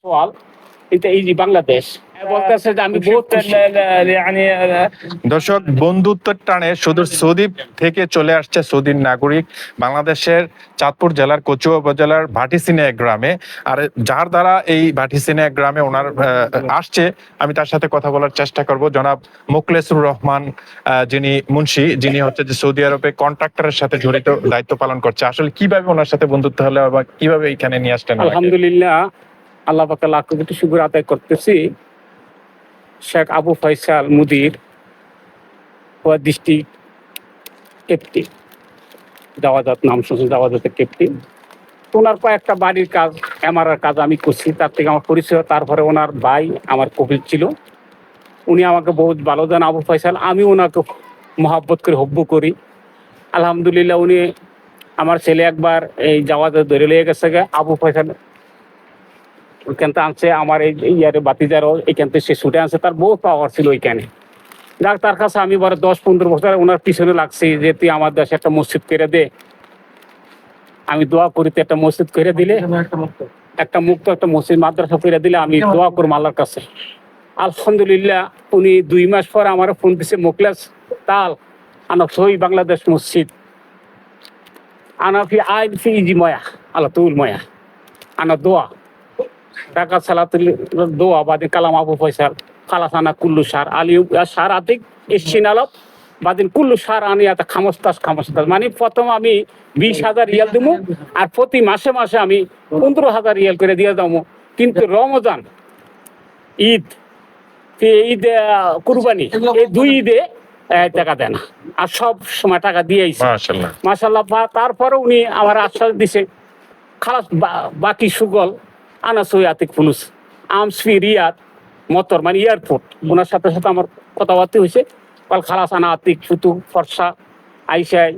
سؤال انت يجي بنغلاديش বলতেছে যে আমি বহুত দর্শক, বন্ধুত্বের টানে শুধু সৌদি থেকে চলে আসছে সৌদির নাগরিক বাংলাদেশের চাঁদপুর জেলার কচুয়া উপজেলার ভাটিসিনিয়া গ্রামে। আর যার দ্বারা এই ভাটিসিনিয়া গ্রামে ওনার আসছে, আমি তার সাথে কথা বলার চেষ্টা করব। জনাব মোখলেসুর রহমান, যিনি মুন্সি, যিনি হচ্ছে যে সৌদি আরবে কন্ট্রাক্টরের সাথে জড়িত দায়িত্ব পালন করছে। আসলে কিভাবে ওনার সাথে বন্ধুত্ব হলো বা কিভাবে এখানে নিয়ে আসলেন? আলহামদুলিল্লাহ, আল্লাহ পাকে লাখ কোটি শুকর আদায় করতেছি। শেখ আবু ফয়সাল মুদির ডিস্ট্রিক্ট ক্যাপ্টেন, জাওয়াজাত নাম শুনছি, জাওয়াজাতের ক্যাপ্টেন। ওনার কয়েকটা বাড়ির কাজ, এমআরআর কাজ আমি করছি, তার থেকে আমার পরিচয়। তারপরে ওনার ভাই আমার কবির ছিল, উনি আমাকে বহুত ভালো দেন আবু ফয়সাল। আমি ওনাকে মহাব্বত করে হব্বু করি। আলহামদুলিল্লাহ, উনি আমার ছেলে একবার এই জাওয়াজাত ধরে লেগে গেছে আবু ফয়সাল ওইখান থেকে আনছে। আমার এই ইয়ারে বাতিজারও এখান থেকে সে ছুটে আনছে, তার বহুত পাওয়ার ছিল ওইখানে। যাক, তার কাছে আমি বড় 10-15 বছর ওনার পিছনে লাগছি যে তুই আমার দেশে একটা মসজিদ করে দে। আমি দোয়া করি তো একটা মসজিদ করে দিলে, একটা মুক্ত একটা মসজিদ মাদ্রাসা করে দিলে আমি দোয়া করবো আল্লাহর কাছে। আলহামদুলিল্লাহ, উনি 2 মাস পর আমার ফোন দিছে, মোখলেস তাল আনা সই বাংলাদেশ মসজিদ আনা ফি আইন ফি ইজি ময়া আল্লাহ তুল ময়া আনা দোয়া টাকা সালাতুল দোয়া বাদিন কালাম আবু ফয়সাল খালাসানা কুল্লু সার আলী সার আতিক এসছিন আলব বাদিন কুল্লু সার আনিয়াতে খামস্তাস মানে প্রথম আমি 20,000 রিয়াল দিব, আর প্রতি মাসে মাসে আমি 15,000 রিয়াল করে দিয়ে দেবো। কিন্তু রমজান, ঈদ, ঈদ, কুরবানি, এই 2 ঈদে টাকা দেয় না, আর সব সময় টাকা দিয়েছে মাশাআল্লাহ। তারপরে উনি আমার আশ্বাস দিছে খালাস বাকি সুগল আনা সৈয়াতিক ফুলুস আমসফি রিয়াদ মতর মানে এয়ারপোর্ট। ওনার সাথে সাথে আমার কথাবার্তা হয়েছে। কাল খালাস আনা আতিক ফুতু ফর্সা আইসাই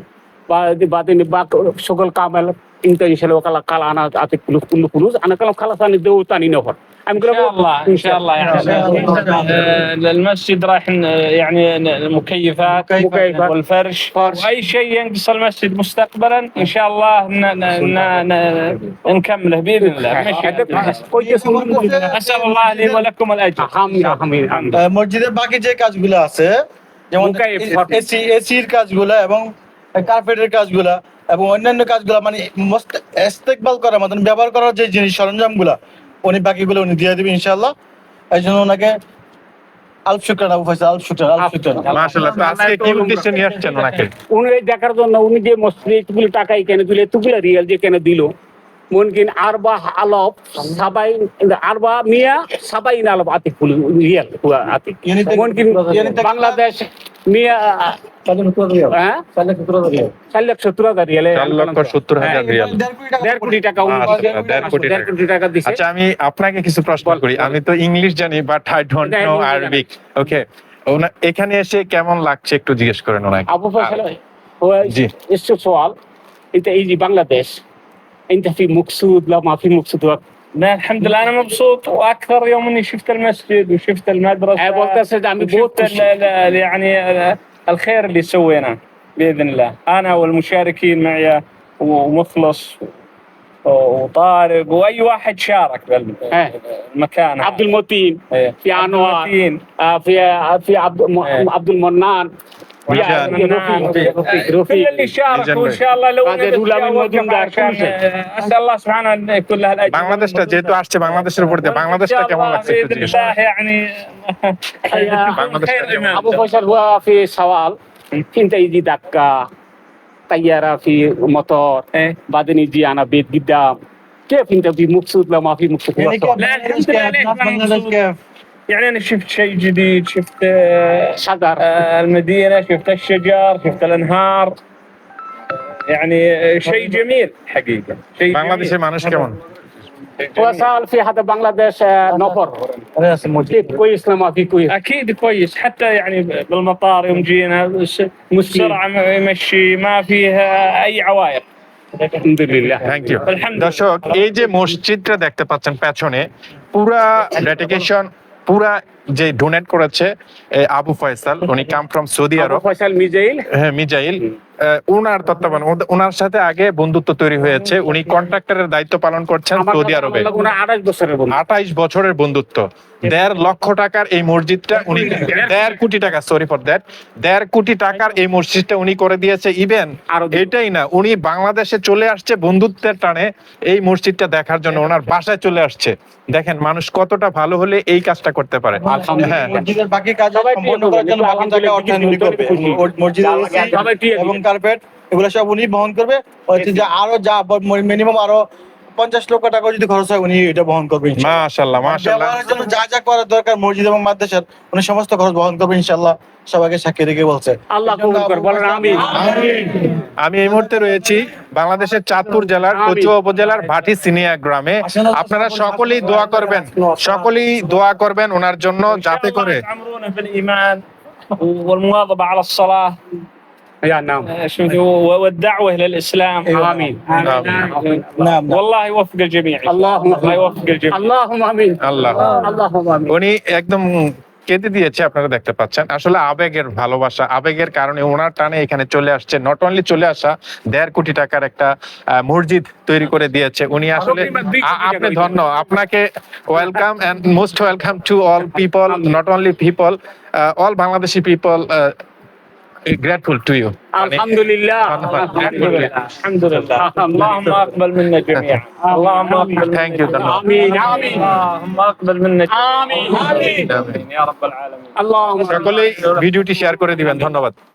বা বাদিনী বা সকল কামেল انت ان شاء الله وقال قال انا اعطيك كل فلوس انا كلام خلاص انا دو ثاني نفر ان شاء الله يعني المسجد راح يعني المكيفات والفرش واي شيء ينقص المسجد مستقبلا ان شاء الله نكمله باذن الله. اسال الله لي ولكم الاجر. মসজিদের বাকি যে কাজগুলো আছে, যেমন এসির কাজগুলো এবং কার্পেটের কাজগুলা এবং অন্যান্য কাজগুলা, মানে ইস্তেকবাল করার মতন ব্যবহার করার যে জিনিস সরঞ্জামগুলা উনি বাকিগুলো উনি দিয়ে দিবেন ইনশাআল্লাহ। এই জন্য ওনাকে আলফ শুকরান আবু ফয়সাল, আলফ শুকরান, আলফ শুকরান। মাশাআল্লাহ। তো আজকে কি উদ্দেশ্যে নিয়ে আসছেন ওনাকে? উনি দেখার জন্য, উনি যে মসজিদগুলো টাকা এখানে দিলে, এতগুলো রিয়াল যে কেন দিল, মনকিন আরবা আলব সাবাইন আরবা মিয়া সাবাইন আলব আতিক রিয়াল আতিক মনকিন বাংলাদেশ মিয়া 4,70,000 রিয়াল। 4,70,000 রিয়াল, 1.5 কোটি টাকা। 1.5 কোটি টাকা দিছে। আচ্ছা, আমি আপনাকে কিছু প্রশ্ন করি। আমি তো ইংলিশ জানি, but I don't know Arabic. Okay, এখানে এসে কেমন লাগছে একটু জিজ্ঞেস করেন ওনাকে। আবু ফয়সাল জি এসছে سؤال انت يجي بنغلاديش انت في مقصود لا ما في مقصود؟ لا الحمد لله انا مبسوط، واكثر يوم اني شفت المسجد وشفت المدرسه وشفت يعني الخير اللي سويناه باذن الله، انا والمشاركين معي ومخلص وطارق واي واحد شارك بالمكان. عبد المتين، في انوار، في عبد المنان، كل اللي شاركوا ان شاء الله لو اسال الله سبحانه ان يكون له الاجر. বাংলাদেশটা যেহেতু আসছে, بانग्لاديشের উপর দিয়ে বাংলাদেশটা কেমন লাগছে একটু জিজ্ঞেস করেন। يعني ابو فيصل هو في سؤال انت يجي دكه طياره في مطار بعدين يجي انا بيت قدام كيف انت في مبسوط لو ما في مبسوط؟ لا الحمد لله يعني انا شفت شيء جديد، شفت شجر المدينه، شفت الشجر، شفت الانهار، يعني شيء جميل حقيقه. شيء বাংলাদেশের মানুষ কেমন? هو سأل في هذا بنغلاديش نفر كيف كويس لما في كويس؟ اكيد كويس، حتى يعني بالمطار يوم جينا بسرعه يمشي، ما فيها اي عوائق. আলহামদুলিল্লাহ, থ্যাংক ইউ। দর্শক, এই যে মসজিদটা দেখতে পাচ্ছেন পেছনে, পুরা ডেডিকেশন, পুরা যে ডোনেট করেছে আবু ফয়সাল। উনি come from Saudi Arabia. Faisal মিজাইল, হ্যাঁ মিজাইল। ওনার তত্ত্বাবধান ওনার সাথে আগে বন্ধুত্ব তৈরি হয়েছে, উনি কন্ট্রাক্টরের দায়িত্ব পালন করছেন আমার সৌদি কাছে আরবে। আমার লাগে ওনার 28 বছরের বন্ধু। 28 বছরের বন্ধুত্ব। 1.5 লক্ষ টাকার এই মসজিদটা উনি 1.5 কোটি টাকা, সরি ফর দ্যাট, 1.5 কোটি টাকার এই মসজিদটা উনি করে দিয়েছে। ইভেন আরো এটাই না, উনি বাংলাদেশে চলে আসছে বন্ধুত্বের টানে এই মসজিদটা দেখার জন্য, ওনার বাসায় চলে আসছে। দেখেন মানুষ কতটা ভালো হলে এই কাজটা করতে পারে। হ্যাঁ, মসজিদের বাকি কাজ সবাই সম্পন্ন করার জন্য বাকি টাকা অর্থায়ন উনি করবে। মসজিদের সবাই টিয়ে দিবে। এবং কার্পেট এগুলো সব উনি বহন করবে। হচ্ছে যে আরো যা মিনিমাম আরো 50 লক্ষ টাকা যদি খরচ হয় উনি এটা বহন করবে ইনশাআল্লাহ। মাশাআল্লাহ মাশাআল্লাহ। ব্যবহারের জন্য যা যা করার দরকার মসজিদ এবং মাদ্রাসার উনি সমস্ত খরচ বহন করবে ইনশাআল্লাহ। সবাইকে সাক্ষী রেখে বলছে আল্লাহ কবুল করে, বলেন আমিন। আমি এই মুহূর্তে রয়েছি বাংলাদেশের চাঁদপুর জেলার কচুয়া উপজেলার ভাটি সিনিয়া গ্রামে। আপনারা সকলেই দোয়া করবেন, সকলেই দোয়া করবেন ওনার জন্য, যাতে করে تعمرونا في الايمان والمواظبه على الصلاه يا نعم والدعوه للاسلام. آمين. নাম والله يوفق الجميع. اللهم الله يوفق الجميع. اللهم آمين আল্লাহ। اللهم آمين। উনি একদম কেঁদে দিয়েছে, আপনারা দেখতে পাচ্ছেন। আসলে আবেগের ভালোবাসা, আবেগের কারণে ওনার টানে এখানে চলে আসছে। নট অনলি চলে আসা, 1.5 কোটি টাকার একটা মসজিদ তৈরি করে দিয়েছে উনি। আসলে আপনি ধন্য, আপনাকে welcome and most welcome to all people, not only people, all Bangladeshi people grateful to you. الحمد لله الحمد لله. اللهم اقبل منا جميعا. اللهم اقبل thank you. آمين آمين اللهم اقبل منا آمين آمين يا رب العالمين. اللهم সকলেই ভিডিওটি শেয়ার করে দিবেন। ধন্যবাদ।